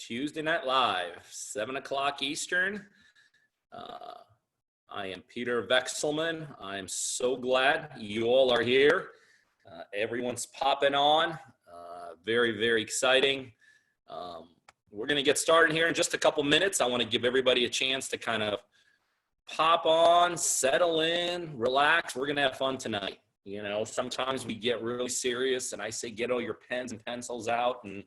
Tuesday Night Live, 7 o'clock Eastern. I am Peter Vexelman. I am so glad you all are here. Everyone's popping on. Very, very exciting. We're going to get started here in just a couple minutes. I want to give everybody a chance to kind of pop on, settle in, relax. We're going to have fun tonight. You know, sometimes we get really serious and I say, get all your pens and pencils out. And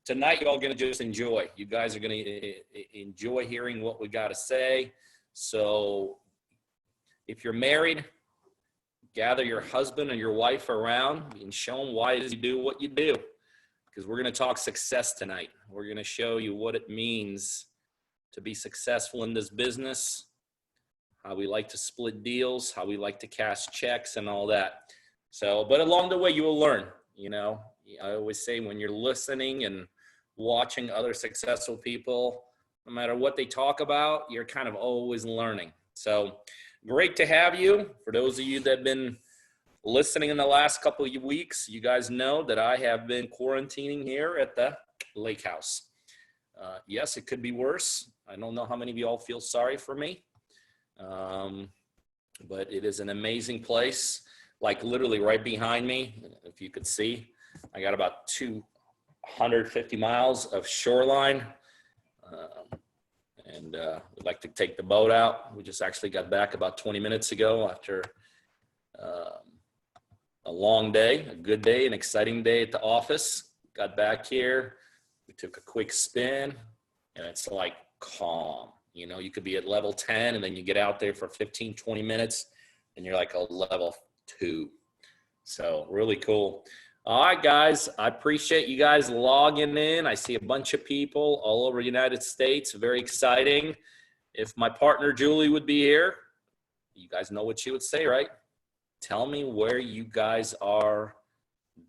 tonight, you're all going to just enjoy. You guys are going to enjoy hearing what we got to say. So if you're married, gather your husband and your wife around and show them why it is you do what you do. Because we're going to talk success tonight. We're going to show you what it means to be successful in this business, how we like to split deals, how we like to cash checks and all that. So, but along the way, you will learn. You know, I always say when you're listening and watching other successful people, no matter what they talk about, you're kind of always learning. So great to have you. For those of you that have been listening in the last couple of weeks, you guys know that I have been quarantining here at the lake house. Yes, it could be worse. I don't know how many of you all feel sorry for me. But it is an amazing place. Like literally right behind me, if you could see, I got about 250 miles of shoreline. And we'd like to take the boat out. We just actually got back about 20 minutes ago after a long day, a good day, an exciting day at the office. Got back here. We took a quick spin, and it's like calm. You know, you could be at level 10, and then you get out there for 15, 20 minutes, and you're like a level 2. So really cool. All right, guys, I appreciate you guys logging in. I see a bunch of people all over the United States. Very exciting. If my partner, Julie, would be here, you guys know what she would say, right? Tell me where you guys are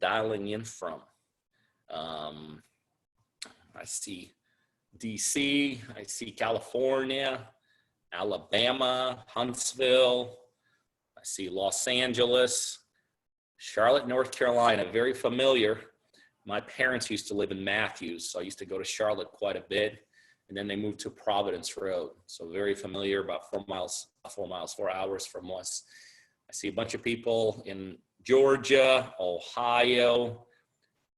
dialing in from. I see DC, I see California, Alabama, Huntsville. I see Los Angeles. Charlotte, North Carolina, very familiar. My parents used to live in Matthews, so I used to go to Charlotte quite a bit, and then they moved to Providence Road. So very familiar, about 4 hours from us. I see a bunch of people in Georgia, Ohio,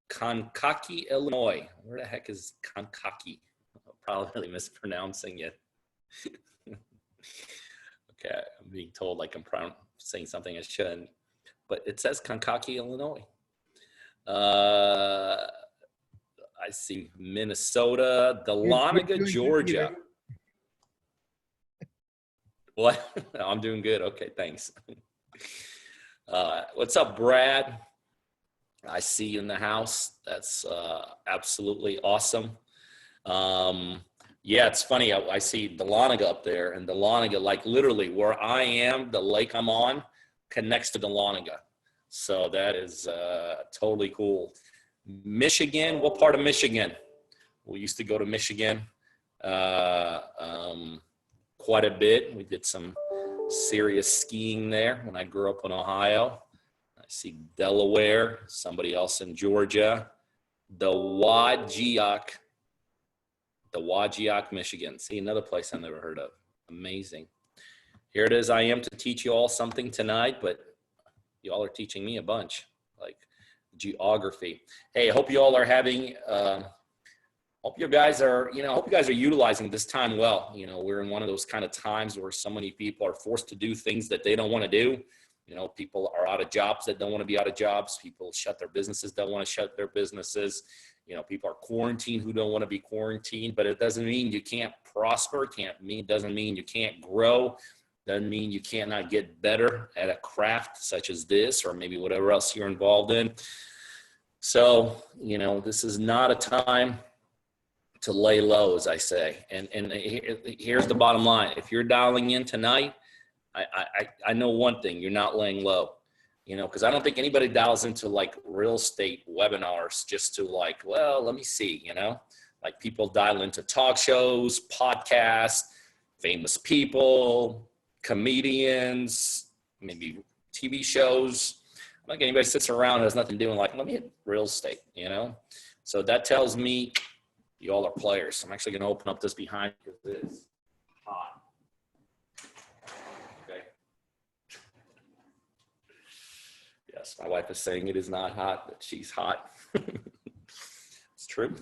Kankakee, Illinois. Where the heck is Kankakee? I'm probably mispronouncing it. Okay, I'm being told like I'm saying something I shouldn't. But it says Kankakee, Illinois. I see Minnesota, Dahlonega, Georgia. What? I'm doing good. Okay, thanks. What's up, Brad? I see you in the house. That's absolutely awesome. Yeah, it's funny. I see Dahlonega up there, and Dahlonega, like literally where I am, the lake I'm on, connects to Dahlonega. So that is totally cool. Michigan, what part of Michigan? We used to go to Michigan quite a bit. We did some serious skiing there when I grew up in Ohio. I see Delaware, somebody else in Georgia, the Wageock, Michigan. See, another place I never heard of. Amazing. Here it is. I am to teach you all something tonight, but y'all are teaching me a bunch, like geography. Hey, I hope you all are having, hope you guys are utilizing this time well. You know, we're in one of those kind of times where so many people are forced to do things that they don't want to do. You know, people are out of jobs that don't want to be out of jobs. People shut their businesses, don't want to shut their businesses. You know, people are quarantined who don't want to be quarantined, but it doesn't mean you can't prosper. Doesn't mean you can't grow. Doesn't mean you cannot get better at a craft such as this or maybe whatever else you're involved in. So, you know, this is not a time to lay low, as I say. And here's the bottom line. If you're dialing in tonight, I know one thing, you're not laying low. You know, because I don't think anybody dials into like real estate webinars just to like, well, let me see, you know, like people dial into talk shows, podcasts, famous people, comedians, maybe TV shows. I don't think anybody sits around and has nothing doing like, let me hit real estate, you know? So that tells me You all are players. I'm actually going to open up this behind because it's hot. Okay. Yes, my wife is saying it is not hot, but she's hot. It's true.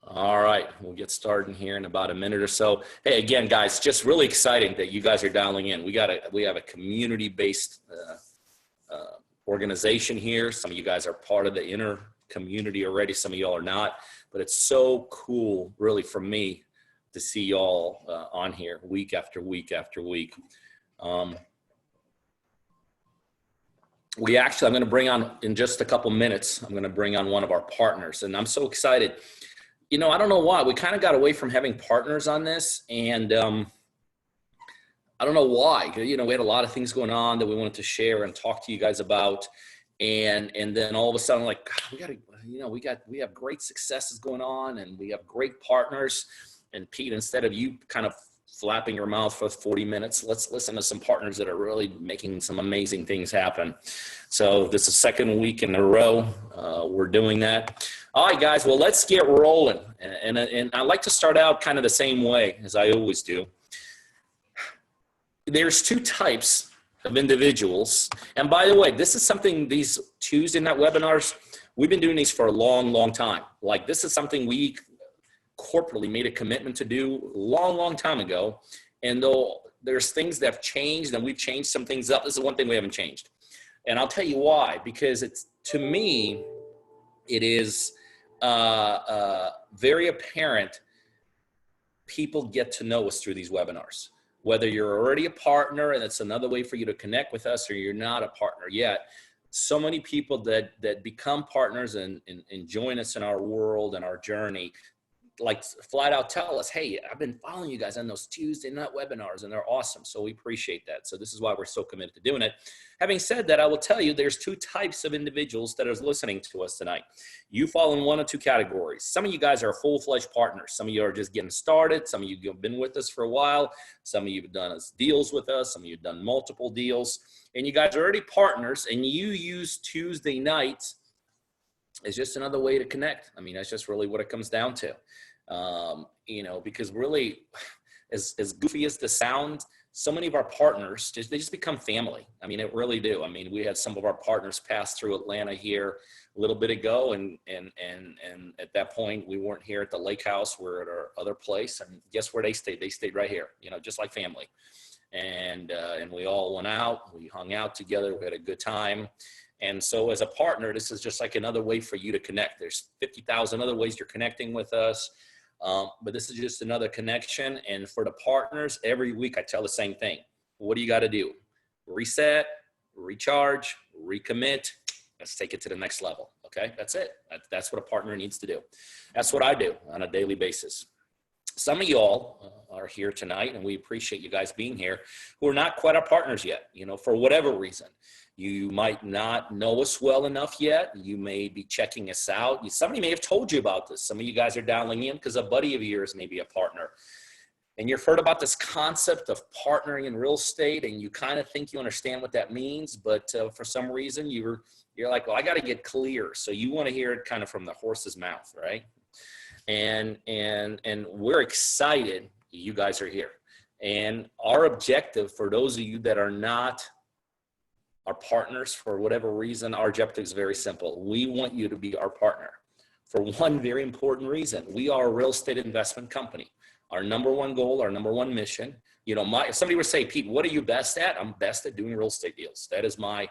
All right, we'll get started here in about a minute or so. Hey, again, guys, just really exciting that you guys are dialing in. We have a community-based organization here. Some of you guys are part of the inner community already. Some of y'all are not, but it's so cool, really, for me to see y'all on here week after week after week. I'm going to bring on, in just a couple minutes, I'm going to bring on one of our partners, and I'm so excited. You know, I don't know why. We kind of got away from having partners on this, and I don't know why. You know, we had a lot of things going on that we wanted to share and talk to you guys about, and then all of a sudden, like, God, we have great successes going on, and we have great partners. And Pete, instead of you kind of flapping your mouth for 40 minutes, let's listen to some partners that are really making some amazing things happen. So this is the second week in a row we're doing that. All right, guys, well, let's get rolling. And I like to start out kind of the same way as I always do. There's two types of individuals. And by the way, this is something, these Tuesday night webinars, we've been doing these for a long, long time. Like, this is something we corporately made a commitment to do a long, long time ago. And though there's things that have changed and we've changed some things up, this is one thing we haven't changed. And I'll tell you why, because it's, to me, it is very apparent people get to know us through these webinars. Whether you're already a partner and it's another way for you to connect with us, or you're not a partner yet, so many people that become partners and join us in our world and our journey, like, flat out tell us, hey, I've been following you guys on those Tuesday night webinars and they're awesome. So we appreciate that. So this is why we're so committed to doing it. Having said that, I will tell you there's two types of individuals that are listening to us tonight. You fall in one of two categories. Some of you guys are full-fledged partners. Some of you are just getting started. Some of you have been with us for a while. Some of you have done deals with us. Some of you have done multiple deals. And you guys are already partners, and you use Tuesday nights as just another way to connect. I mean, that's just really what it comes down to. You know, because really, as goofy as the sound, so many of our partners, they just become family. I mean, it really do. I mean, we had some of our partners pass through Atlanta here a little bit ago, and at that point, we weren't here at the lake house. We're at our other place, and guess where they stayed? They stayed right here, you know, just like family. And we all went out, we hung out together, we had a good time. And so as a partner, this is just like another way for you to connect. There's 50,000 other ways you're connecting with us. But this is just another connection. And for the partners, every week I tell the same thing. What do you got to do? Reset, recharge, recommit. Let's take it to the next level. Okay, that's it. That's what a partner needs to do. That's what I do on a daily basis. Some of y'all are here tonight, and we appreciate you guys being here, who are not quite our partners yet, you know, for whatever reason. You might not know us well enough yet. You may be checking us out. Somebody may have told you about this. Some of you guys are dialing in because a buddy of yours may be a partner. And you've heard about this concept of partnering in real estate, and you kind of think you understand what that means, but for some reason you're like, well, I got to get clear. So you want to hear it kind of from the horse's mouth, right? And we're excited you guys are here. And our objective, for those of you that are not our partners for whatever reason, our objective is very simple. We want you to be our partner for one very important reason. We are a real estate investment company. Our number one goal, our number one mission, you know, if somebody would say, Pete, what are you best at? I'm best at doing real estate deals. That is my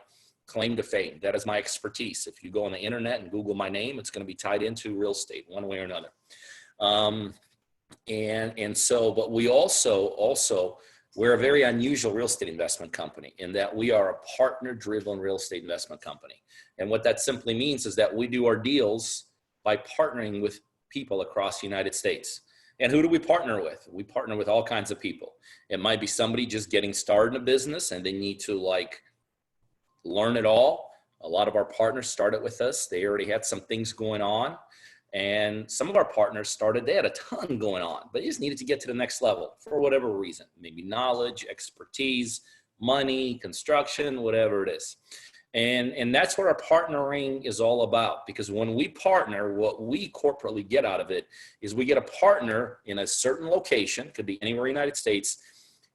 claim to fame. That is my expertise. If you go on the internet and Google my name, it's going to be tied into real estate one way or another. But we also, we're a very unusual real estate investment company in that we are a partner-driven real estate investment company. And what that simply means is that we do our deals by partnering with people across the United States. And who do we partner with? We partner with all kinds of people. It might be somebody just getting started in a business and they need to learn it all. A lot of our partners started with us. They already had some things going on. And some of our partners they had a ton going on, but they just needed to get to the next level for whatever reason, maybe knowledge, expertise, money, construction, whatever it is. And that's what our partnering is all about, because when we partner, what we corporately get out of it is we get a partner in a certain location, could be anywhere in the United States,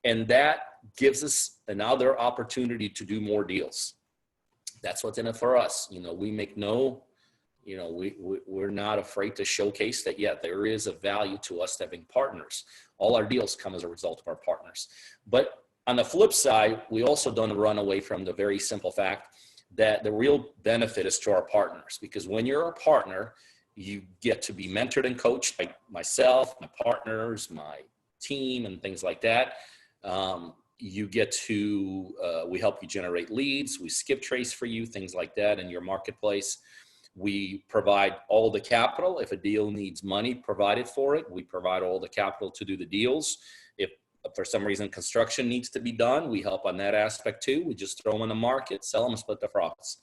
and that gives us another opportunity to do more deals. That's what's in it for us. We make we're not afraid to showcase that, yeah, there is a value to us having partners. All our deals come as a result of our partners. But on the flip side, we also don't run away from the very simple fact that the real benefit is to our partners, because when you're a partner, you get to be mentored and coached by myself, my partners, my team, and things like that. You get to, we help you generate leads, we skip trace for you, things like that in your marketplace. We provide all the capital. If a deal needs money provided for it, we provide all the capital to do the deals. If for some reason construction needs to be done, we help on that aspect too. We just throw them in the market, sell them, and split the profits.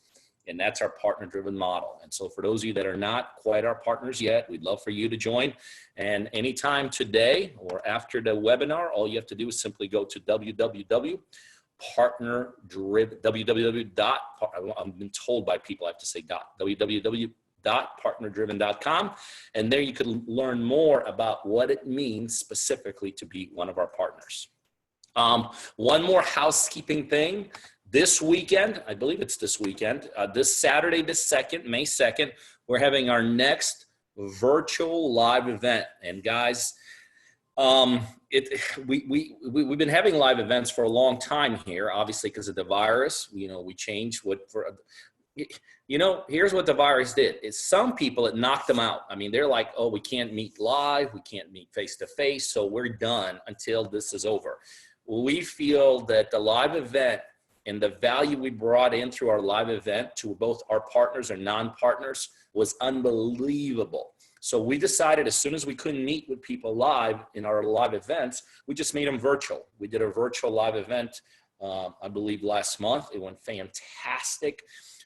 And that's our partner-driven model. And so for those of you that are not quite our partners yet, we'd love for you to join. And anytime today or after the webinar, all you have to do is simply go to I've been told by people I have to say www.partnerdriven.com, and there you could learn more about what it means specifically to be one of our partners. One more housekeeping thing. This weekend, I believe it's this weekend, this Saturday, May 2nd, we're having our next virtual live event. And guys, we've been having live events for a long time here, obviously because of the virus. We changed here's what the virus did. Is some people, it knocked them out. I mean, they're like, oh, we can't meet live, we can't meet face to face, so we're done until this is over. We feel that the live event and the value we brought in through our live event to both our partners and non-partners was unbelievable. So we decided as soon as we couldn't meet with people live in our live events, we just made them virtual. We did a virtual live event, I believe last month. It went fantastic.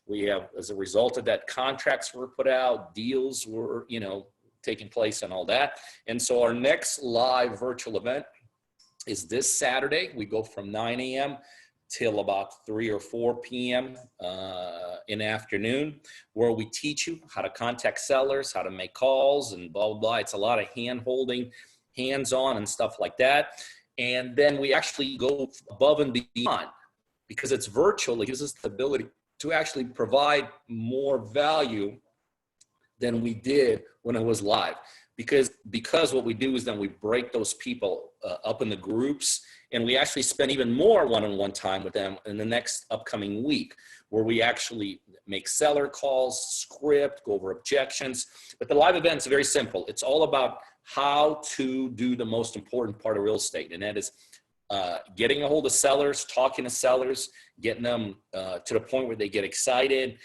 We have, as a result of that, contracts were put out, deals were, taking place and all that. And so our next live virtual event is this Saturday. We go from 9 a.m. till about 3 or 4 p.m. In the afternoon, where we teach you how to contact sellers, how to make calls, and blah, blah, blah. It's a lot of hand-holding, hands-on and stuff like that. And then we actually go above and beyond. Because it's virtual, it gives us the ability to actually provide more value than we did when it was live. Because what we do is then we break those people up in the groups, and we actually spend even more one-on-one time with them in the next upcoming week, where we actually make seller calls, script, go over objections. But the live event is very simple. It's all about how to do the most important part of real estate, and that is getting a hold of sellers, talking to sellers, getting them to the point where they get excited,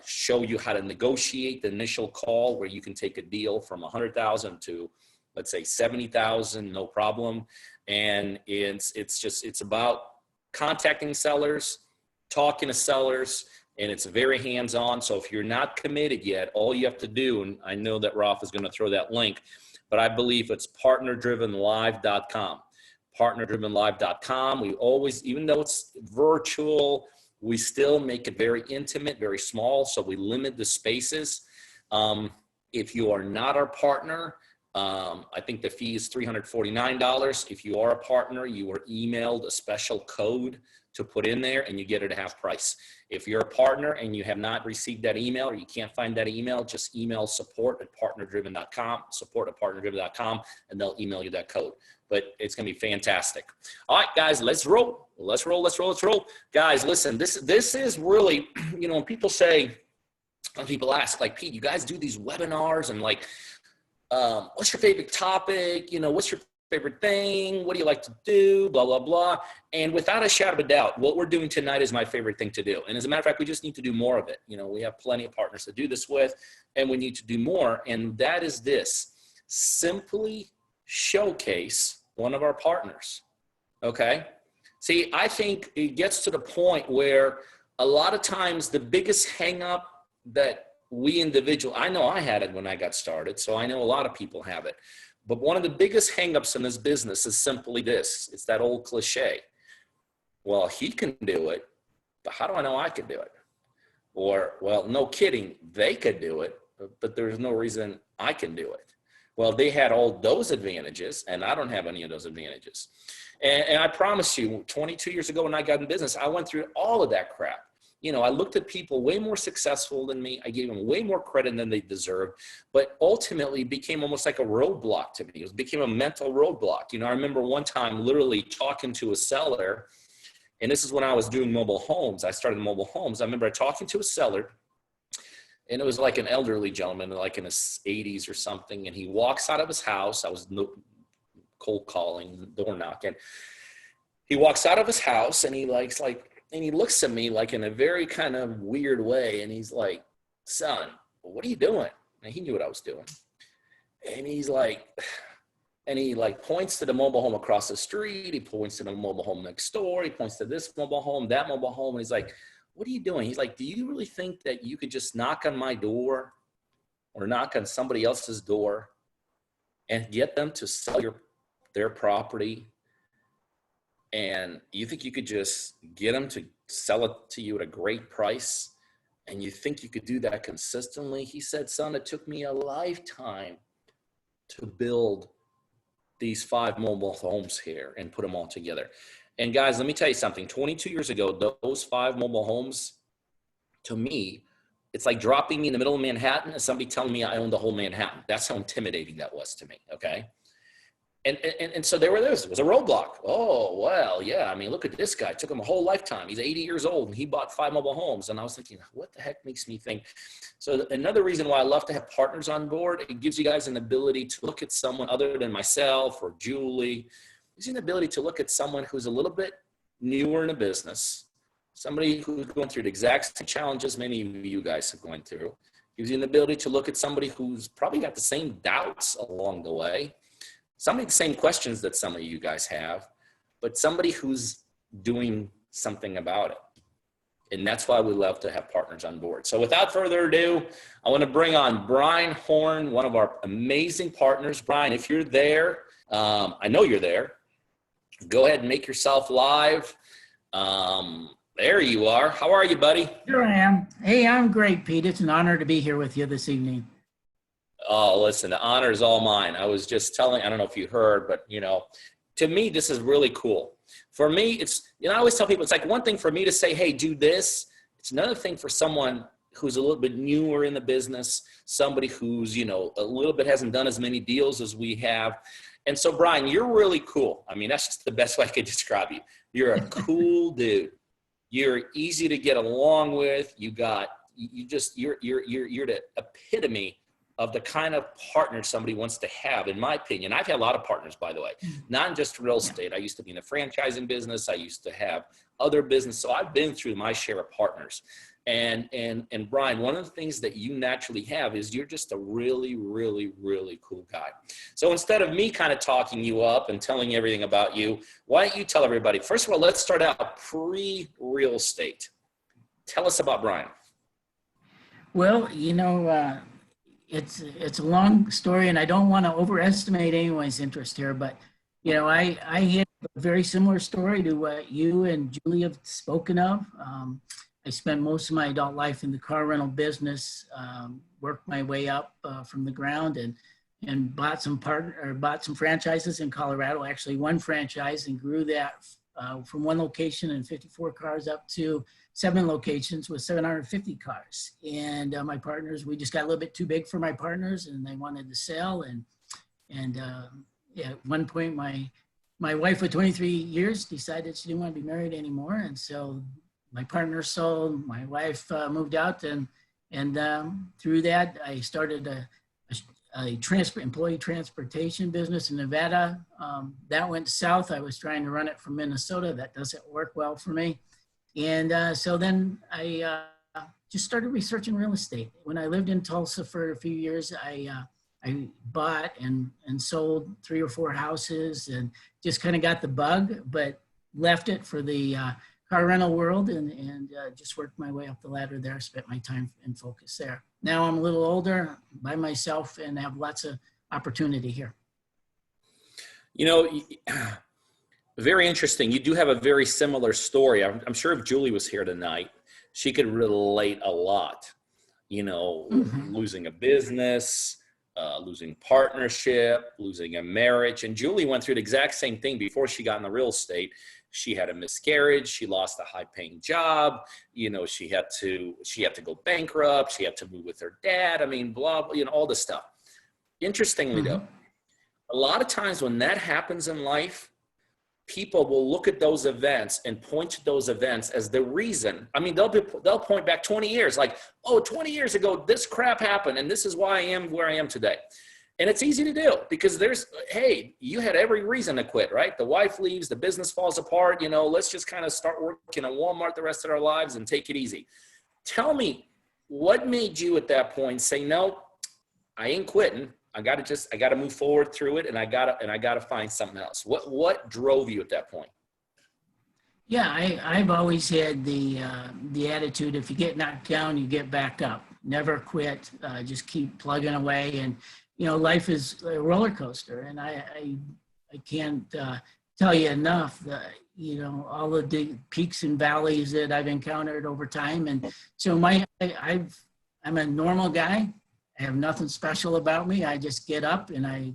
show you how to negotiate the initial call where you can take a deal from 100,000 to, let's say, 70,000, no problem. And it's about contacting sellers, talking to sellers, and it's very hands-on. So if you're not committed yet, all you have to do, and I know that Ralph is going to throw that link, but I believe it's partnerdrivenlive.com. partnerdrivenlive.com. We always, even though it's virtual, we still make it very intimate, very small. So we limit the spaces. If you are not our partner, I think the fee is $349. If you are a partner, you are emailed a special code to put in there and you get it at half price. If you're a partner and you have not received that email or you can't find that email, just email support@partnerdriven.com, and they'll email you that code. But it's going to be fantastic. All right, guys, let's roll. Let's roll. Guys, listen, this is really, when people ask, like, Pete, you guys do these webinars and like, what's your favorite topic? What's your favorite thing? What do you like to do? Blah, blah, blah. And without a shadow of a doubt, what we're doing tonight is my favorite thing to do. And as a matter of fact, we just need to do more of it. We have plenty of partners to do this with, and we need to do more. And that is this: simply showcase one of our partners. Okay. See, I think it gets to the point where a lot of times the biggest hang up that I know I had it when I got started, so I know a lot of people have it. But one of the biggest hangups in this business is simply this. It's that old cliche. Well, he can do it, but how do I know I can do it? Or, well, no kidding, they could do it, but there's no reason I can do it. Well, they had all those advantages, and I don't have any of those advantages. And I promise you, 22 years ago when I got in business, I went through all of that crap. You know, I looked at people way more successful than me. I gave them way more credit than they deserved, but ultimately it became almost like a roadblock to me. It became a mental roadblock. You know, I remember one time literally talking to a seller, and this is when I was doing mobile homes. I started mobile homes. I remember talking to a seller, and it was like an elderly gentleman, like in his 80s or something. And he walks out of his house. I was cold calling, door knocking. He walks out of his house, and he and he looks at me like in a very kind of weird way. And he's like, "Son, what are you doing?" And he knew what I was doing. And he's like, and he like points to the mobile home across the street. He points to the mobile home next door. He points to this mobile home, that mobile home. And he's like, "What are you doing?" He's like, "Do you really think that you could just knock on my door or knock on somebody else's door and get them to sell their property? And you think you could just get them to sell it to you at a great price? And you think you could do that consistently?" He said, "Son, it took me a lifetime to build these 5 mobile homes here and put them all together." And guys, let me tell you something. 22 years ago, those 5 mobile homes, to me, it's like dropping me in the middle of Manhattan and somebody telling me I own the whole Manhattan. That's how intimidating that was to me, okay? And so there it was a roadblock. Oh, well, yeah, I mean, look at this guy. It took him a whole lifetime. He's 80 years old, and he bought 5 mobile homes. And I was thinking, what the heck makes me think? So another reason why I love to have partners on board, it gives you guys an ability to look at someone other than myself or Julie. It gives you an ability to look at someone who's a little bit newer in a business, somebody who's going through the exact same challenges many of you guys have gone through. It gives you an ability to look at somebody who's probably got the same doubts along the way. Some of the same questions that some of you guys have, but somebody who's doing something about it. And that's why we love to have partners on board. So without further ado, I want to bring on Brian Horn, one of our amazing partners. Brian, if you're there, I know you're there. Go ahead and make yourself live. There you are. How are you, buddy? Here I am. Hey, I'm great, Pete. It's an honor to be here with you this evening. Oh, listen, the honor is all mine. I was just telling, I don't know if you heard, but, you know, to me, this is really cool. For me, it's, you know, I always tell people, it's like one thing for me to say, hey, do this. It's another thing for someone who's a little bit newer in the business, somebody who's, you know, a little bit hasn't done as many deals as we have. And so, Brian, you're really cool. I mean, that's just the best way I could describe you. You're a cool dude. You're easy to get along with. You're the epitome of the kind of partner somebody wants to have, in my opinion. I've had a lot of partners, by the way, not just real estate. I used to be in the franchising business. I used to have other business. So I've been through my share of partners. And Brian, one of the things that you naturally have is you're just a really, really, really cool guy. So instead of me kind of talking you up and telling everything about you, why don't you tell everybody? First of all, let's start out pre-real estate. Tell us about Brian. Well, you know, it's a long story, and I don't want to overestimate anyone's interest here, but, you know, I had a very similar story to what you and Julie have spoken of. I spent most of my adult life in the car rental business, worked my way up from the ground, and bought some franchises in Colorado. Actually, one franchise, and grew that from one location and 54 cars up to 7 locations with 750 cars. And my partners, we just got a little bit too big for my partners, and they wanted to sell. And at one point, my wife of 23 years decided she didn't want to be married anymore, and so my partner sold, my wife moved out, and through that, I started a employee transportation business in Nevada. That went south. I was trying to run it from Minnesota. That doesn't work well for me. And so then I just started researching real estate. When I lived in Tulsa for a few years, I bought and sold 3 or 4 houses and just kind of got the bug, but left it for the car rental world and just worked my way up the ladder there, spent my time and focus there. Now I'm a little older, by myself, and have lots of opportunity here. You know, very interesting. You do have a very similar story. I'm sure if Julie was here tonight, she could relate a lot, losing a business, losing partnership, losing a marriage. And Julie went through the exact same thing before she got in the real estate. She had a miscarriage. She lost a high paying job. She had to go bankrupt. She had to move with her dad. I mean, blah, blah, all this stuff. Interestingly though, a lot of times when that happens in life, people will look at those events and point to those events as the reason. I mean, they'll point back 20 years, like, oh, 20 years ago, this crap happened, and this is why I am where I am today. And it's easy to do because hey, you had every reason to quit, right? The wife leaves, the business falls apart, let's just kind of start working at Walmart the rest of our lives and take it easy. Tell me, what made you at that point say, no, I ain't quitting. I got to move forward through it, and I got to find something else. What drove you at that point? Yeah, I've always had the attitude, if you get knocked down, you get back up. Never quit. Just keep plugging away. And life is a roller coaster, and I can't tell you enough that all of the peaks and valleys that I've encountered over time. And so I'm a normal guy. I have nothing special about me. I just get up and I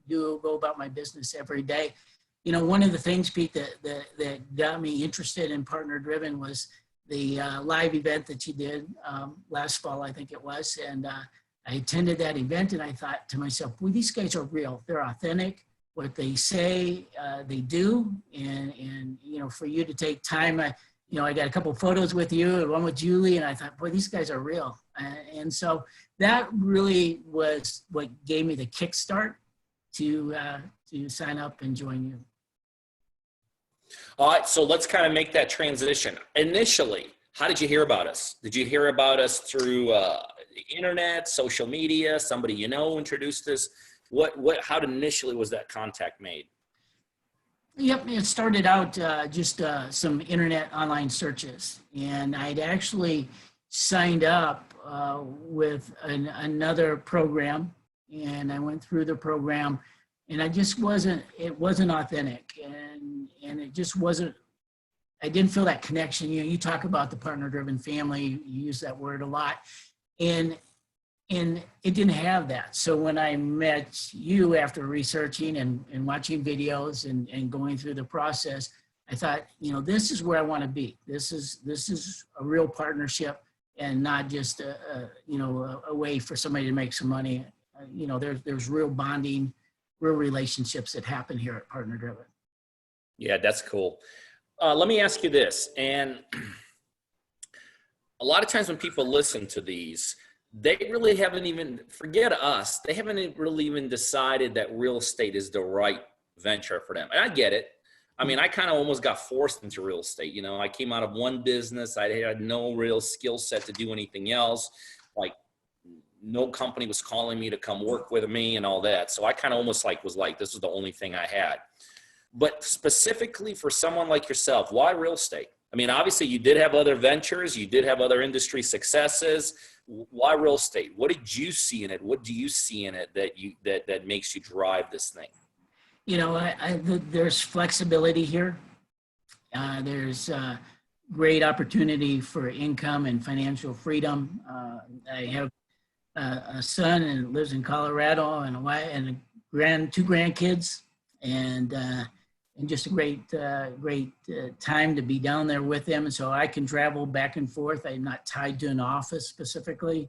go about my business every day. One of the things, Pete, that got me interested in Partner Driven was the live event that you did last fall, I think it was. And I attended that event and I thought to myself, boy, these guys are real. They're authentic. What they say, they do. And for you to take time, I got a couple of photos with you and one with Julie, and I thought, boy, these guys are real. And so that really was what gave me the kickstart to sign up and join you. All right, so let's kind of make that transition. Initially, how did you hear about us? Did you hear about us through the internet, social media, somebody introduced us? How initially was that contact made? Yep, it started out just some internet online searches, and I'd actually signed up with another program, and I went through the program, and it wasn't authentic, and it just wasn't. I didn't feel that connection. You talk about the partner-driven family, you use that word a lot, and it didn't have that. So when I met you after researching and watching videos and going through the process, I thought, this is where I want to be. This is a real partnership and not just a way for somebody to make some money. There's real bonding, real relationships that happen here at Partner Driven. Yeah, that's cool. Let me ask you this. And a lot of times when people listen to these, they really haven't even, forget us, they haven't really even decided that real estate is the right venture for them. And I get it. I mean, I kind of almost got forced into real estate. I came out of one business. I had no real skill set to do anything else. Like, no company was calling me to come work with me and all that. So I kind of almost was like, this was the only thing I had. But specifically for someone like yourself, why real estate? I mean, obviously you did have other ventures. You did have other industry successes. Why real estate? What did you see in it? What do you see in it that makes you drive this thing? There's flexibility here. There's great opportunity for income and financial freedom. I have a son and lives in Colorado, and a wife and two grandkids, and just a great time to be down there with them. And so I can travel back and forth. I'm not tied to an office specifically,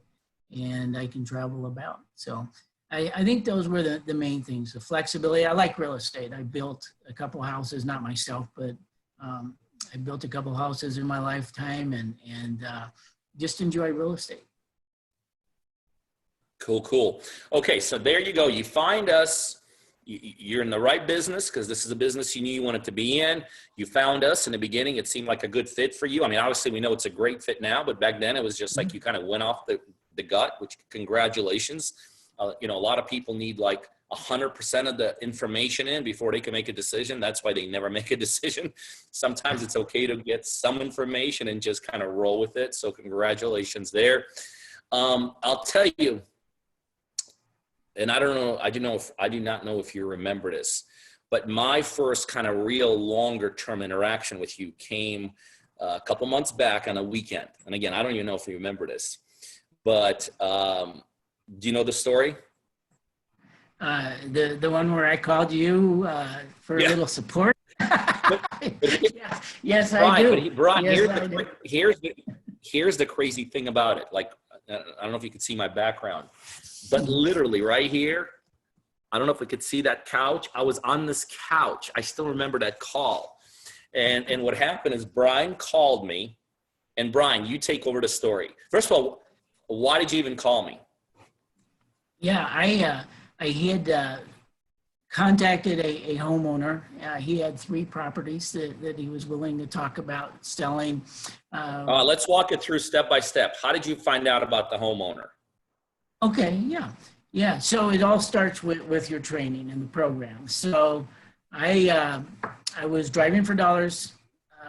and I can travel about. So I think those were the main things, the flexibility. I like real estate. I built a couple houses, not myself, but I built a couple houses in my lifetime, and just enjoy real estate. Cool. Okay, so there you go. You find us. You're in the right business because this is a business you knew you wanted to be in. You found us in the beginning. It seemed like a good fit for you. I mean, obviously we know it's a great fit now, but back then it was just like you kind of went off the gut, which congratulations. A lot of people need like 100% of the information in before they can make a decision. That's why they never make a decision. Sometimes it's okay to get some information and just kind of roll with it. So congratulations there. I'll tell you, and I do not know if you remember this, but my first kind of real longer term interaction with you came a couple months back on a weekend. And again, I don't even know if you remember this, but do you know the story? The one where I called you for a little support. Yes, I do. Brian, Yes, here's the crazy thing about it. Like, I don't know if you can see my background, but literally right here, I don't know if we could see that couch. I was on this couch. I still remember that call. And what happened is Brian called me, and Brian, you take over the story. First of all, why did you even call me? Yeah, I had contacted a homeowner. He had 3 properties that he was willing to talk about selling. Let's walk it through step by step. How did you find out about the homeowner? Okay, yeah. So it all starts with your training and the program. So I was driving for dollars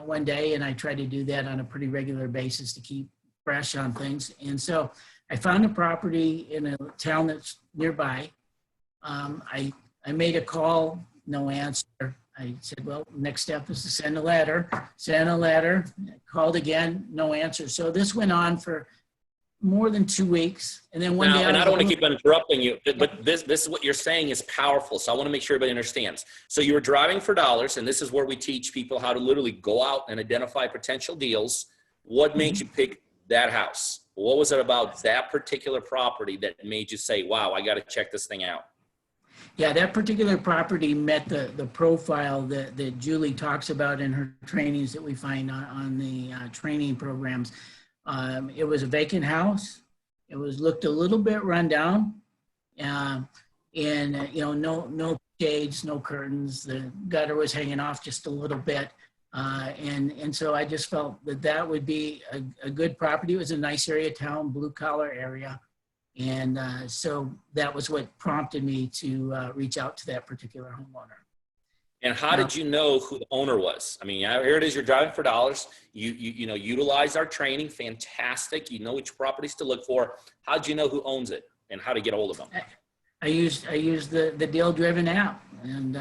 one day, and I try to do that on a pretty regular basis to keep fresh on things. And so I found a property in a town that's nearby. I made a call, no answer. I said, well, next step is to send a letter. Called again, no answer. So this went on for more than 2 weeks. And then one day, and I don't want to keep interrupting you, but this is what you're saying is powerful. So I want to make sure everybody understands. So you were driving for dollars, and this is where we teach people how to literally go out and identify potential deals. What made you pick that house? What was it about that particular property that made you say, wow, I got to check this thing out? Yeah, that particular property met the profile that Julie talks about in her trainings that we find on the training programs. It was a vacant house. It looked a little bit run down, and no shades, no curtains. The gutter was hanging off just a little bit, and so I just felt that would be a good property. It was a nice area of town, blue collar area. And so that was what prompted me to reach out to that particular homeowner. And how did you know who the owner was? I mean, here it is, you're driving for dollars. You utilize our training. Fantastic. You know which properties to look for. How did you know who owns it and how to get a hold of them? I used the Deal Driven app, and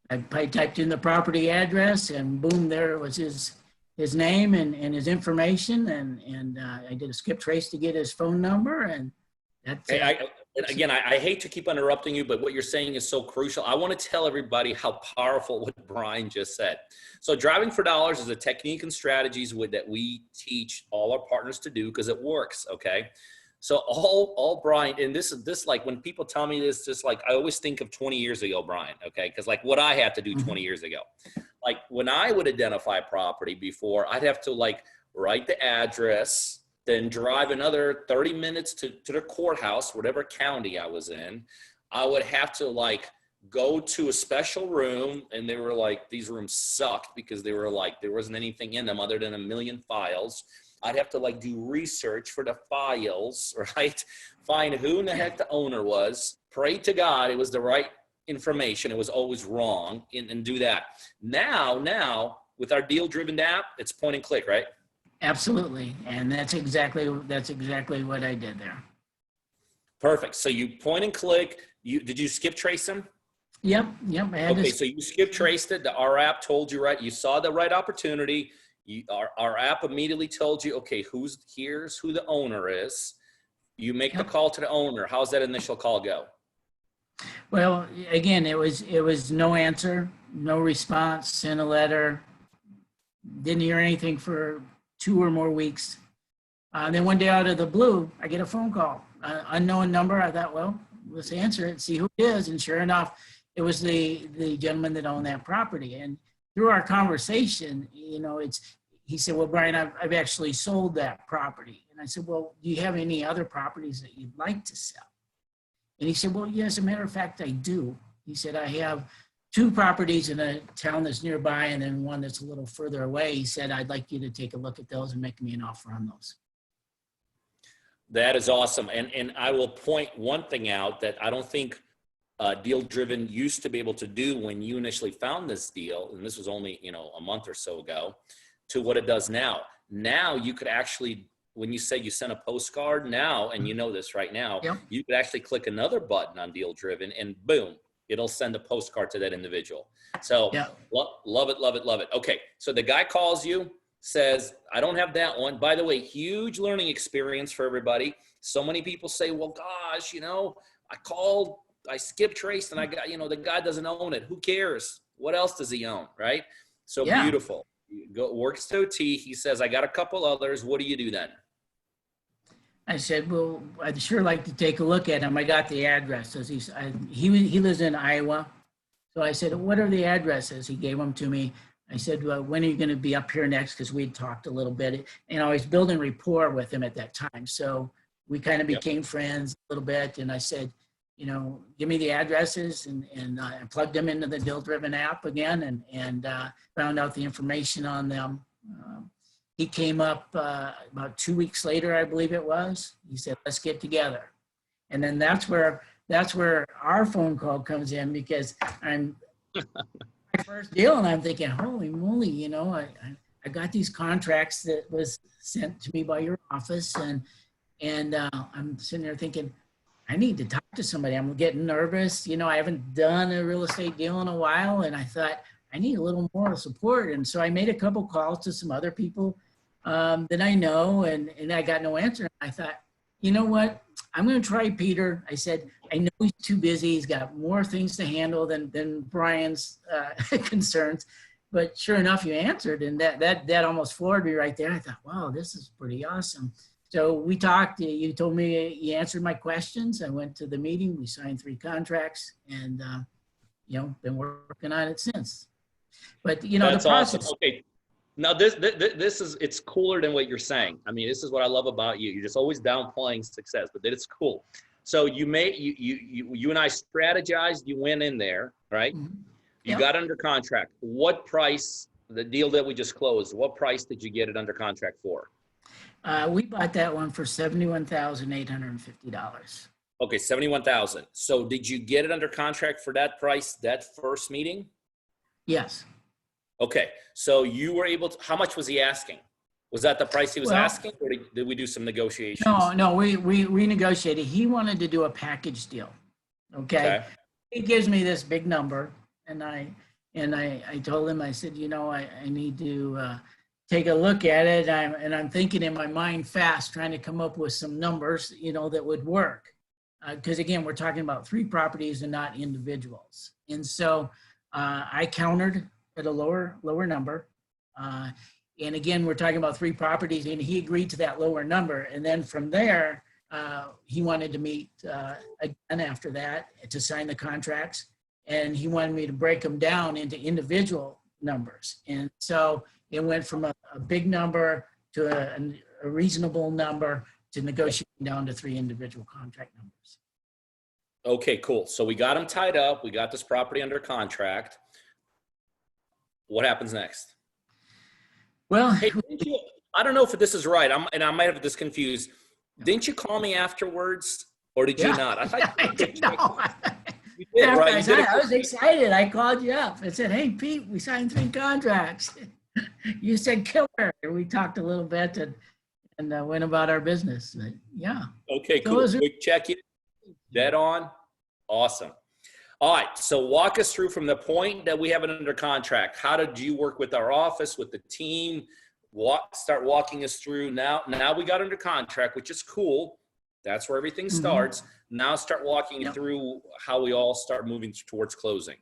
I typed in the property address, and boom, there was his name and his information, and I did a skip trace to get his phone number, and that's I hate to keep interrupting you, but what you're saying is so crucial. I want to tell everybody how powerful what Brian just said. So driving for dollars is a technique and strategies that we teach all our partners to do because it works, okay? So all Brian, and this like when people tell me this, just like I always think of 20 years ago, Brian, okay? Because like what I had to do 20 years ago. Like when I would identify property before, I'd have to like write the address, then drive another 30 minutes to the courthouse, whatever county I was in. I would have to like go to a special room, and they were like, these rooms sucked because they were like, there wasn't anything in them other than 1 million files. I'd have to like do research for the files, right? Find who in the heck the owner was, pray to God it was the right information. It was always wrong, and do that. Now with our Deal Driven app, it's point and click, right? Absolutely, and that's exactly what I did there. Perfect. So you point and click. Did you skip trace them? Yep. Okay, so you skip traced it. Our app told you right. You saw the right opportunity. Our app immediately told you, okay, here's who the owner is. You make the call to the owner. How's that initial call go? Well, again, it was no answer, no response. Sent a letter. Didn't hear anything for 2 or more weeks. Then one day out of the blue, I get a phone call, unknown number. I thought, well, let's answer it, see who it is. And sure enough, it was the gentleman that owned that property. And through our conversation, he said, well, Brian, I've actually sold that property. And I said, well, do you have any other properties that you'd like to sell? And he said, well, yeah, as a matter of fact, I do. He said, I have 2 properties in a town that's nearby and then one that's a little further away. He said, I'd like you to take a look at those and make me an offer on those. That is awesome. And I will point one thing out that I don't think Deal Driven used to be able to do when you initially found this deal, and this was only, a month or so ago, to what it does now. Now you could actually, when you say you sent a postcard now, and you know this right now, you could actually click another button on Deal Driven and boom, it'll send a postcard to that individual. So love it. Okay. So the guy calls you, says, I don't have that one. By the way, huge learning experience for everybody. So many people say, well, gosh, you know, I called, I skip traced, and I got, you know, the guy doesn't own it. Who cares? What else does he own, right? So Yeah. beautiful. Works to a T. He says, I got a couple others. What do you do then? I said, well, I'd sure like to take a look at him. I got the addresses. He lives in Iowa. So I said, what are the addresses? He gave them to me. I said, well, when are you going to be up here next? Because we'd talked a little bit. And I was building rapport with him at that time. So we kind of became friends a little bit. And I said, you know, give me the addresses, and I plugged them into the Deal Driven app again, and found out the information on them. He came up about 2 weeks later, I believe it was. He said, let's get together. And then that's where our phone call comes in, because I'm my first deal, and I'm thinking, holy moly, you know, I got these contracts that was sent to me by your office, and I'm sitting there thinking, I need to talk to somebody. I'm getting nervous. You know, I haven't done a real estate deal in a while, and I thought I need a little more support. And so I made a couple calls to some other people that I know, and I got no answer. I thought, you know what? I'm going to try Peter. I said, I know he's too busy. He's got more things to handle than Brian's concerns. But sure enough, you answered, and that almost floored me right there. I thought, wow, this is pretty awesome. So we talked. You told me you answered my questions. I went to the meeting. We signed 3 contracts, and you know, been working on it since. But you know, that's the process. awesome. Okay. Now this is, it's cooler than what you're saying. I mean, this is what I love about you. You're just always downplaying success, but that it's cool. So you and I strategized. You went in there, right? Mm-hmm. You got under contract. What price? The deal that we just closed. What price did you get it under contract for? We bought that one for $71,850. Okay, $71,000. So did you get it under contract for that price that first meeting? Yes. Okay, so you were able to. How much was he asking? Was that the price he was asking, or did we do some negotiations? No, we negotiated. He wanted to do a package deal. Okay. He gives me this big number, and I told him, I said, you know, I need to take a look at it. I'm thinking in my mind fast, trying to come up with some numbers, you know, that would work. Because again, we're talking about 3 properties and not individuals. And so I countered at a lower number. And again, we're talking about 3 properties, and he agreed to that lower number. And then from there, he wanted to meet again after that to sign the contracts. And he wanted me to break them down into individual numbers. And so it went from a big number to a reasonable number to negotiating down to 3 individual contract numbers. Okay, cool. So we got them tied up. We got this property under contract. What happens next? Well, hey, I don't know if this is right. I might have this confused. Didn't you call me afterwards, or did you not? I thought I did. No. You did, right? I was excited. I called you up and said, "Hey, Pete, we signed 3 contracts." You said killer. We talked a little bit and went about our business. But yeah. Okay, cool. Quick check in. Dead on. Awesome. All right. So walk us through from the point that we have it under contract. How did you work with our office, with the team? Start walking us through. Now we got under contract, which is cool. That's where everything starts. Now start walking through how we all start moving towards closing.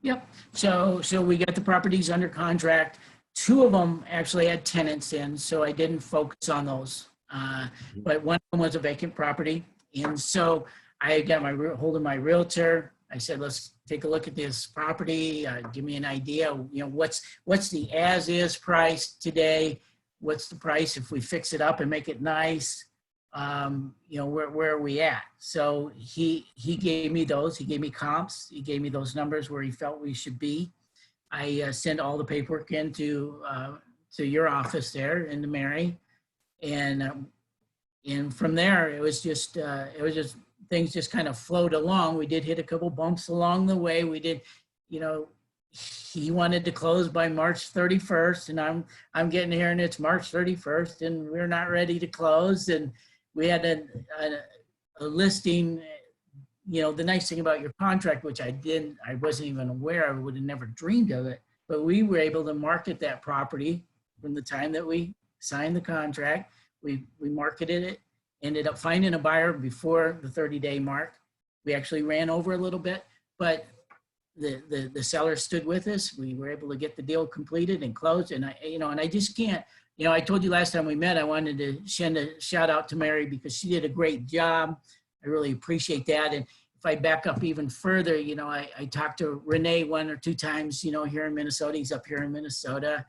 Yep. So we got the properties under contract. 2 of them actually had tenants in, so I didn't focus on those. But one of them was a vacant property. And so I got hold of my realtor. I said, let's take a look at this property. Give me an idea, you know, what's the as-is price today? What's the price if we fix it up and make it nice? You know, where are we at? So he gave me those. He gave me comps. He gave me those numbers where he felt we should be. I sent all the paperwork into to your office there, into Mary, and from there it was just things just kind of flowed along. We did hit a couple bumps along the way. We did, you know, he wanted to close by March 31st, and I'm getting here and it's March 31st, and we're not ready to close. And we had a listing. You know, the nice thing about your contract, which I wasn't even aware, I would have never dreamed of it, but we were able to market that property from the time that we signed the contract. We marketed it, ended up finding a buyer before the 30-day mark. We actually ran over a little bit, but the seller stood with us. We were able to get the deal completed and closed. And I just can't, I told you last time we met, I wanted to send a shout out to Mary because she did a great job. I really appreciate that. And if I back up even further, I talked to Renee 1 or 2 times, here in Minnesota. He's up here in Minnesota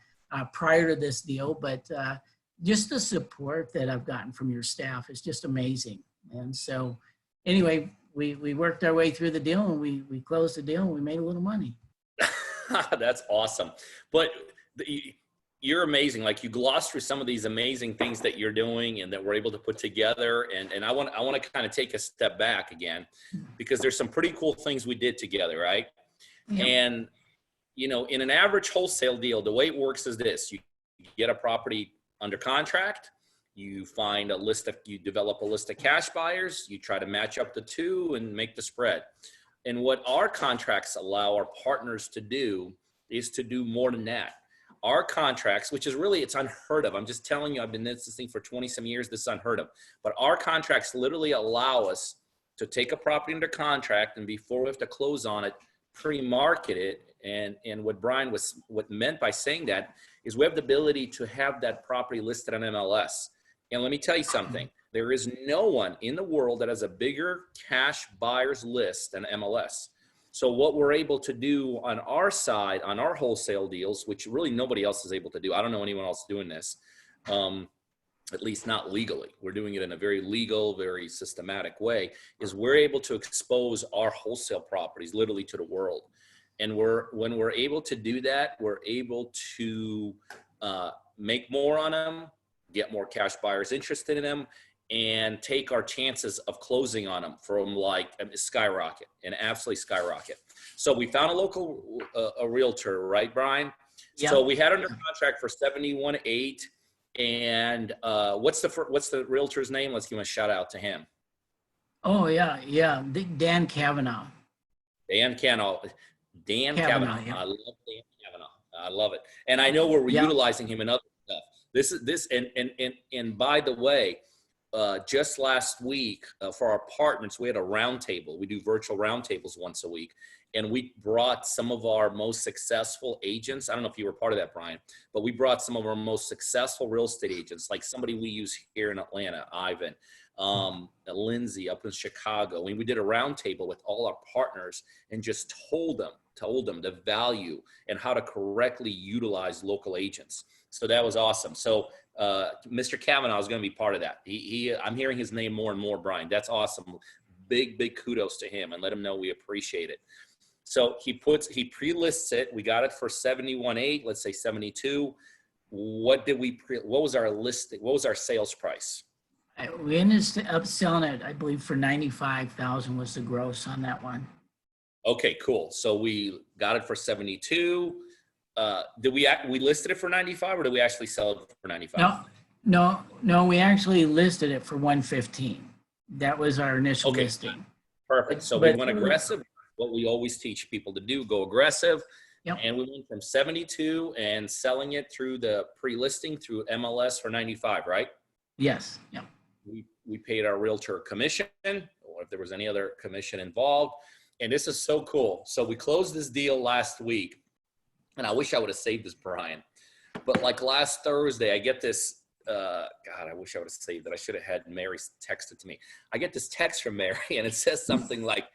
prior to this deal, but just the support that I've gotten from your staff is just amazing. And so anyway, we worked our way through the deal, and we closed the deal, and we made a little money. That's awesome. But you're amazing. Like, you glossed through some of these amazing things that you're doing and that we're able to put together. And I want to kind of take a step back again, because there's some pretty cool things we did together, right? Yeah. And, in an average wholesale deal, the way it works is this: you get a property under contract, you develop a list of cash buyers, you try to match up the two and make the spread. And what our contracts allow our partners to do is to do more than that. Our contracts, which is really, it's unheard of. I'm just telling you, I've been in this thing for 20 some years. This is unheard of. But our contracts literally allow us to take a property under contract, and before we have to close on it, pre-market it. And what meant by saying that is we have the ability to have that property listed on MLS. And let me tell you something, there is no one in the world that has a bigger cash buyers list than MLS. So what we're able to do on our side, on our wholesale deals, which really nobody else is able to do. I don't know anyone else doing this, at least not legally. We're doing it in a very legal, very systematic way, is we're able to expose our wholesale properties literally to the world. And when we're able to do that, we're able to make more on them, get more cash buyers interested in them, and take our chances of closing on them from skyrocket, and absolutely skyrocket. So we found a realtor, right, Brian? Yeah. So we had under contract for 71.8. And what's the realtor's name? Let's give him a shout out to him. Oh yeah. Dan Kavanaugh. Dan Kavanaugh. Yeah. I love Dan Kavanaugh. I love it. And I know we're utilizing him in other stuff. And by the way, just last week for our partners, we had a roundtable. We do virtual roundtables once a week. And we brought some of our most successful agents. I don't know if you were part of that, Brian, but we brought some of our most successful real estate agents, like somebody we use here in Atlanta, Ivan, Lindsay up in Chicago. And we did a roundtable with all our partners and just told them the value and how to correctly utilize local agents. So that was awesome. So Mr. Kavanaugh is going to be part of that. I'm hearing his name more and more, Brian. That's awesome. Big kudos to him, and let him know we appreciate it. So he pre-lists it. We got it for 71.8, let's say 72. What was our listing? What was our sales price? We ended up selling it, I believe, for $95,000 was the gross on that one. Okay, cool. So we got it for 72. Did we listed it for 95, or did we actually sell it for 95? No, we actually listed it for 115. That was our initial listing. Perfect. So we went aggressive. What we always teach people to do, go aggressive. Yep. And we went from 72 and selling it through the pre-listing through MLS for 95, right? Yes. Yep. We paid our realtor commission, or if there was any other commission involved. And this is so cool. So we closed this deal last week, and I wish I would have saved this, Brian. But like last Thursday, I get this, God, I wish I would have saved it. I should have had Mary text it to me. I get this text from Mary, and it says something like,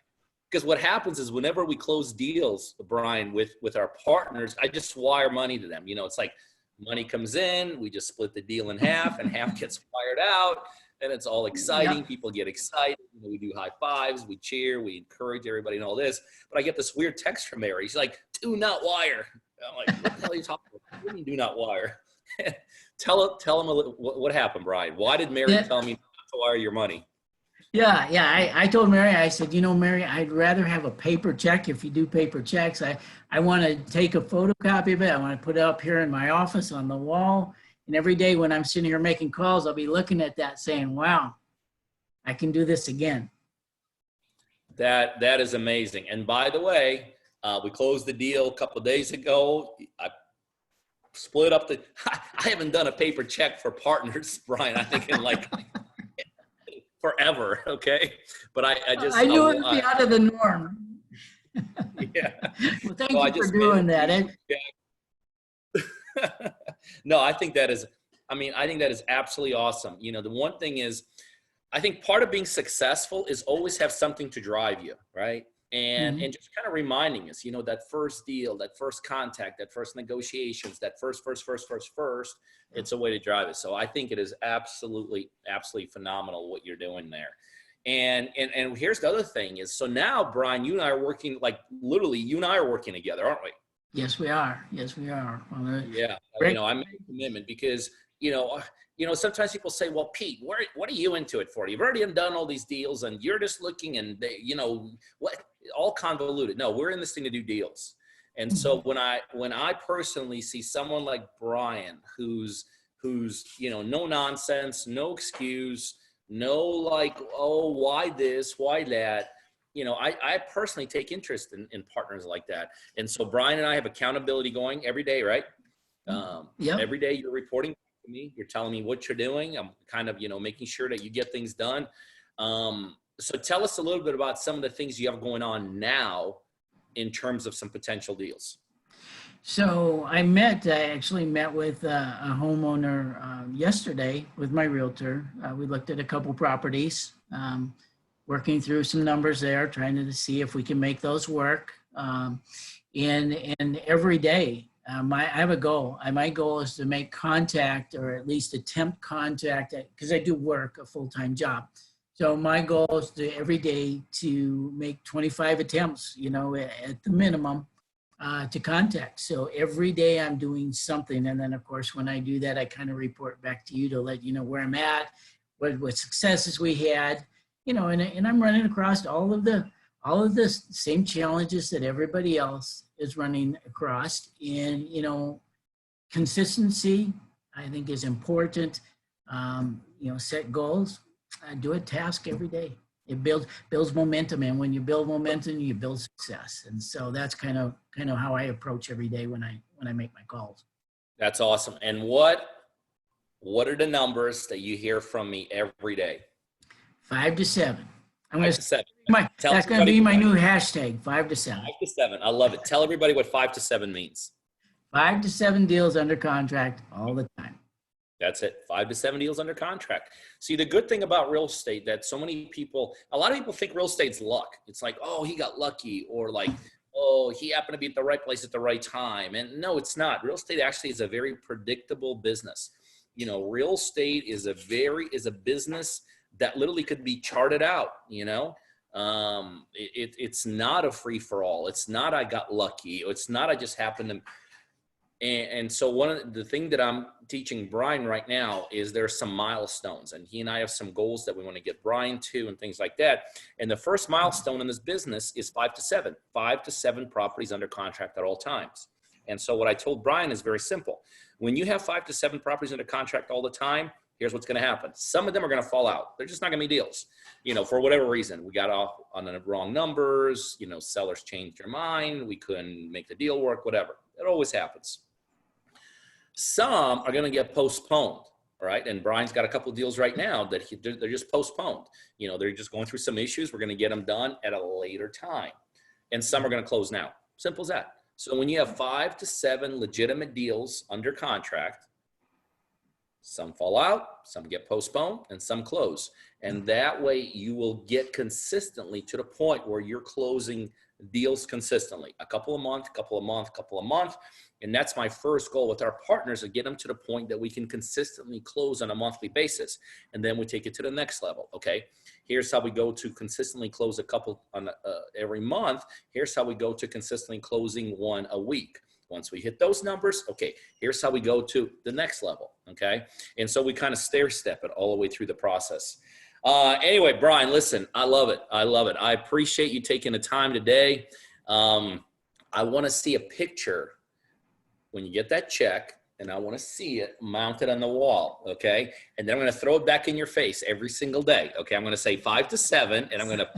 because what happens is whenever we close deals, Brian, with our partners, I just wire money to them. It's like money comes in, we just split the deal in half, and half gets wired out, and it's all exciting. Yep. People get excited. We do high fives, we cheer, we encourage everybody and all this. But I get this weird text from Mary. She's like, "Do not wire." I'm like, "What the hell are you talking about? What do you mean, do not wire?" Tell him what happened, Brian. Why did Mary tell me not to wire your money? Yeah. I told Mary, I said, Mary, I'd rather have a paper check if you do paper checks. I want to take a photocopy of it. I want to put it up here in my office on the wall. And every day when I'm sitting here making calls, I'll be looking at that saying, wow, I can do this again. That is amazing. And by the way, we closed the deal a couple of days ago. split up the, I haven't done a paper check for partners, Brian, I think in like forever. Okay. But I just, I knew it would be out of the norm. yeah. Well, thank So I you for just doing made that. no, I think that is, I think that is absolutely awesome. You know, the one thing is, I think part of being successful is always have something to drive you, right? And just kind of reminding us, you know, that first deal, that first contact, that first negotiations, that first, it's a way to drive us. So I think it is absolutely phenomenal what you're doing there. And here's the other thing is, so now, Brian, you and I are working, like literally you and I are working together, aren't we? Yes, we are. Yes, we are. Well, Yeah. great. You know, I make a commitment because, sometimes people say, well, Pete, what are you into it for? You've already done all these deals and you're just looking and what, all convoluted. No, we're in this thing to do deals. And so when I personally see someone like Brian, who's, no nonsense, no excuse, no like, oh, why this, why that, I personally take interest in partners like that. And so Brian and I have accountability going every day, right? Yep. Every day you're reporting to me, you're telling me what you're doing. I'm kind of, making sure that you get things done. So tell us a little bit about some of the things you have going on now in terms of some potential deals. So I actually met with a homeowner yesterday with my realtor. We looked at a couple properties, working through some numbers there, trying to see if we can make those work. And every day, I have a goal. My goal is to make contact or at least attempt contact because I do work a full-time job. So my goal is to every day to make 25 attempts, at the minimum to contact. So every day I'm doing something. And then of course, when I do that, I kind of report back to you to let you know where I'm at, what successes we had, and I'm running across all of the same challenges that everybody else is running across. And, consistency, I think, is important. Set goals, do a task every day. It builds momentum. And when you build momentum, you build success. And so that's kind of how I approach every day when I make my calls. That's awesome. And what are the numbers that you hear from me every day? 5 to 7. 5 to 7. That's going to be my new hashtag, 5 to 7. 5 to 7. I love it. Tell everybody what 5 to 7 means. 5 to 7 deals under contract all the time. That's it. 5 to 7 deals under contract. See, the good thing about real estate that a lot of people think real estate's luck. It's like, oh, he got lucky, or like, oh, he happened to be at the right place at the right time. And no, it's not. Real estate actually is a very predictable business. Real estate is a business that literally could be charted out. It's not a free for all. It's not, I got lucky. It's not, I just happened to. And so one of the thing that I'm teaching Brian right now is there's some milestones, and he and I have some goals that we want to get Brian to and things like that. And the first milestone in this business is 5 to 7, 5 to 7 properties under contract at all times. And so what I told Brian is very simple. When you have 5 to 7 properties under contract all the time, here's what's going to happen. Some of them are going to fall out. They're just not going to be deals, for whatever reason. We got off on the wrong numbers, sellers changed their mind. We couldn't make the deal work, whatever. It always happens. Some are going to get postponed, right? And Brian's got a couple of deals right now that they're just postponed. They're just going through some issues. We're going to get them done at a later time. And some are going to close now. Simple as that. So when you have 5 to 7 legitimate deals under contract, some fall out, some get postponed, and some close. And that way you will get consistently to the point where you're closing deals consistently, a couple a month. And that's my first goal with our partners, to get them to the point that we can consistently close on a monthly basis. And then we take it to the next level. Okay. Here's how we go to consistently close a couple on every month. Here's how we go to consistently closing one a week. Once we hit those numbers, okay, here's how we go to the next level. Okay. And so we kind of stair step it all the way through the process. Anyway, Brian, listen, I love it. I appreciate you taking the time today. I want to see a picture when you get that check, and I want to see it mounted on the wall. Okay. And then I'm going to throw it back in your face every single day. Okay. I'm going to say 5 to 7, and I'm going to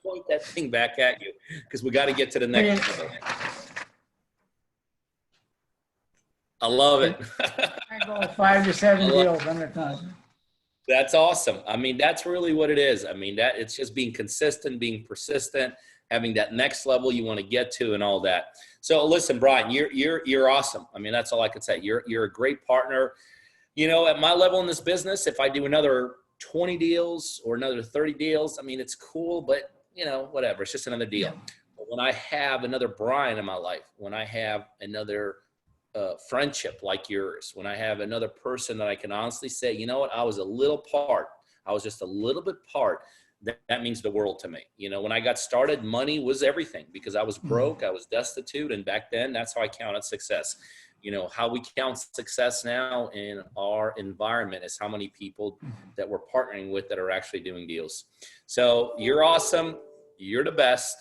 point that thing back at you, because we got to get to the next level. I love it. I go with 5 to 7 deals under contract. That's awesome. I mean, that's really what it is. I mean, that it's just being consistent, being persistent, having that next level you want to get to and all that. So listen, Brian, you're awesome. I mean, that's all I could say. You're a great partner. You know, at my level in this business, if I do another 20 deals or another 30 deals, I mean, it's cool, but you know, whatever, it's just another deal. Yeah. But when I have another Brian in my life, when I have another friendship like yours, when I have another person that I can honestly say, you know what, I was a little part, I was just a little bit part, that means the world to me. You know, when I got started, money was everything because I was broke, I was destitute. And back then, that's how I counted success. You know, how we count success now in our environment is how many people that we're partnering with that are actually doing deals. So you're awesome. You're the best.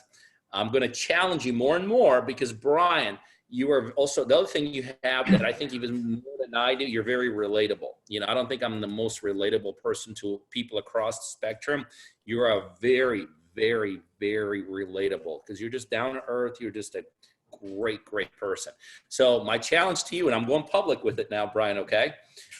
I'm going to challenge you more and more because Brian, you are also, the other thing you have that I think even more than I do, you're very relatable. You know, I don't think I'm the most relatable person to people across the spectrum. You are a very, very, very relatable because you're just down to earth. You're just a great person. So my challenge to you, and I'm going public with it now, Brian, okay?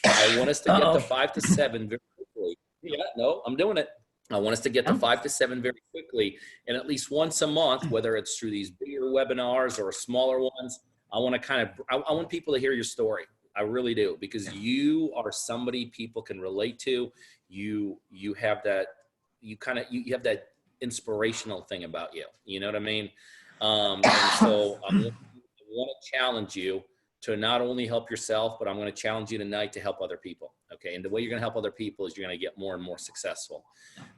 I want us to get to 5 to 7 very quickly. Yeah, no, I'm doing it. I want us to get to 5 to 7 very quickly, and at least once a month, whether it's through these bigger webinars or smaller ones. I want to I want people to hear your story. I really do, because you are somebody people can relate to. You have that, you have that inspirational thing about you. You know what I mean? And so I want to challenge you to not only help yourself, but I'm going to challenge you tonight to help other people. Okay. And the way you're going to help other people is you're going to get more and more successful.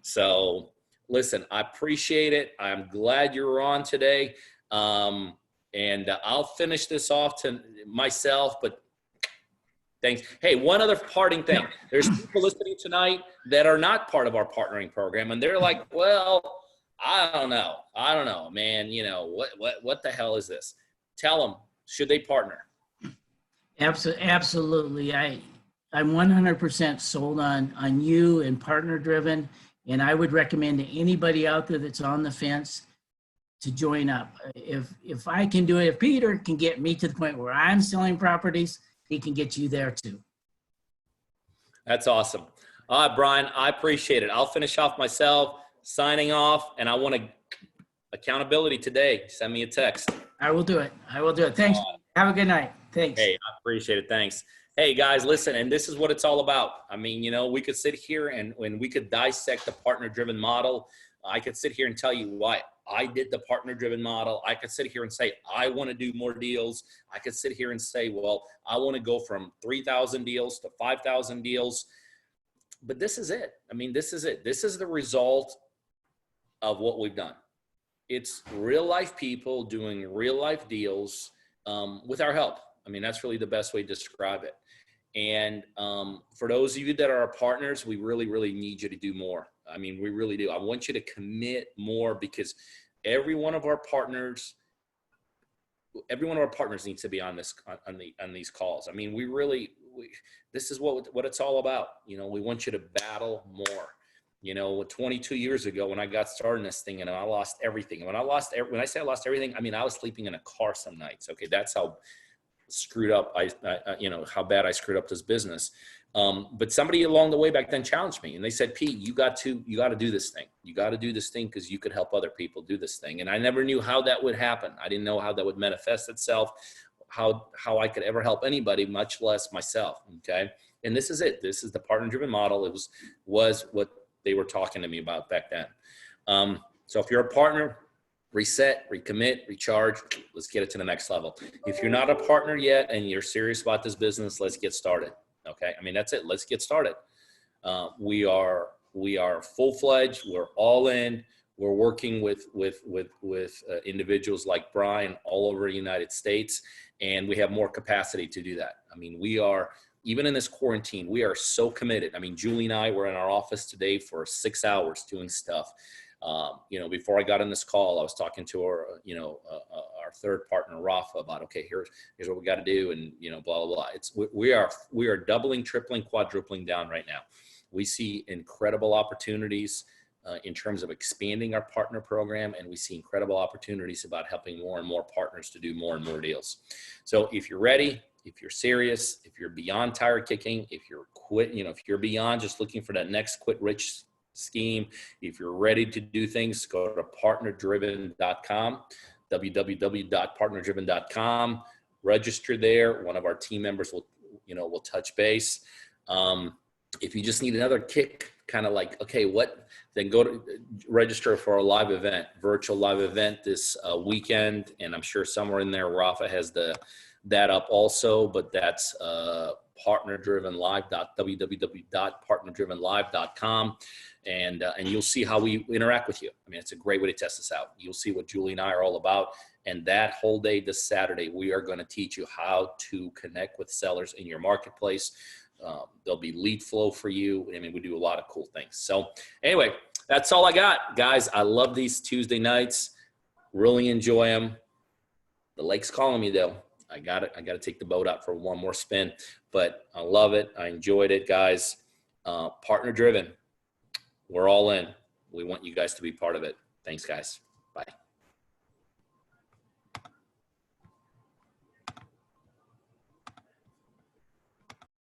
So listen, I appreciate it. I'm glad you were on today. And I'll finish this off to myself, but thanks. Hey, one other parting thing. There's people listening tonight that are not part of our partnering program. And they're like, well, I don't know, man. You know, what the hell is this? Tell them, should they partner? Absolutely. I'm 100% sold on you and partner driven. And I would recommend to anybody out there that's on the fence to join up. If I can do it, if Peter can get me to the point where I'm selling properties, he can get you there too. That's awesome. All right, Brian, I appreciate it. I'll finish off myself, signing off, and I want accountability today. Send me a text. I will do it. Thanks. Have a good night. Thanks. Hey, I appreciate it. Thanks. Hey guys, listen, and this is what it's all about. I mean, you know, we could sit here and when we could dissect the partner-driven model. I could sit here and tell you why I did the partner-driven model. I could sit here and say, I want to do more deals. I could sit here and say, well, I want to go from 3,000 deals to 5,000 deals. But this is it. I mean, this is it. This is the result of what we've done. It's real life people doing real life deals with our help. I mean, that's really the best way to describe it. And for those of you that are our partners, we really, really need you to do more. I mean, we really do. I want you to commit more because every one of our partners needs to be on this, on these calls. I mean, this is what it's all about. You know, we want you to battle more. You know, 22 years ago when I got started in this thing, and I lost everything. When I say I lost everything, I mean, I was sleeping in a car some nights. Okay. That's how screwed up you know, how bad I screwed up this business. But somebody along the way back then challenged me and they said, Pete, you got to do this thing. You got to do this thing because you could help other people do this thing. And I never knew how that would happen. I didn't know how that would manifest itself, how I could ever help anybody, much less myself. Okay. And this is it. This is the partner-driven model. It was what they were talking to me about back then. So if you're a partner, reset, recommit, recharge. Let's get it to the next level. If you're not a partner yet and you're serious about this business, let's get started. Okay. I mean, that's it. Let's get started. We are full-fledged. We're all in. We're working with individuals like Brian all over the United States, and we have more capacity to do that. I mean, we are, even in this quarantine, we are so committed. I mean, Julie and I were in our office today for 6 hours doing stuff. You know, before I got on this call, I was talking to our, you know, our third partner, Rafa, about, okay, here's what we got to do. And, you know, blah, blah, blah. We are doubling, tripling, quadrupling down right now. We see incredible opportunities. in terms of expanding our partner program, and we see incredible opportunities about helping more and more partners to do more and more deals. So if you're ready, if you're serious, if you're beyond tire kicking, if you're if you're beyond just looking for that next quit rich scheme, if you're ready to do things, go to partnerdriven.com, www.partnerdriven.com, register there. One of our team members will touch base. If you just need another kick, kind of like, okay, then go to register for a live event, virtual live event this weekend. And I'm sure somewhere in there, Rafa has that up also, but that's www.partnerdrivenlive.com. And you'll see how we interact with you. I mean, it's a great way to test us out. You'll see what Julie and I are all about. And that whole day this Saturday, we are going to teach you how to connect with sellers in your marketplace. There'll be lead flow for you. I mean, we do a lot of cool things. So anyway, that's all I got, guys. I love these Tuesday nights. Really enjoy them. The lake's calling me though. I got to take the boat out for one more spin, but I love it. I enjoyed it, guys. Partner driven. We're all in. We want you guys to be part of it. Thanks, guys.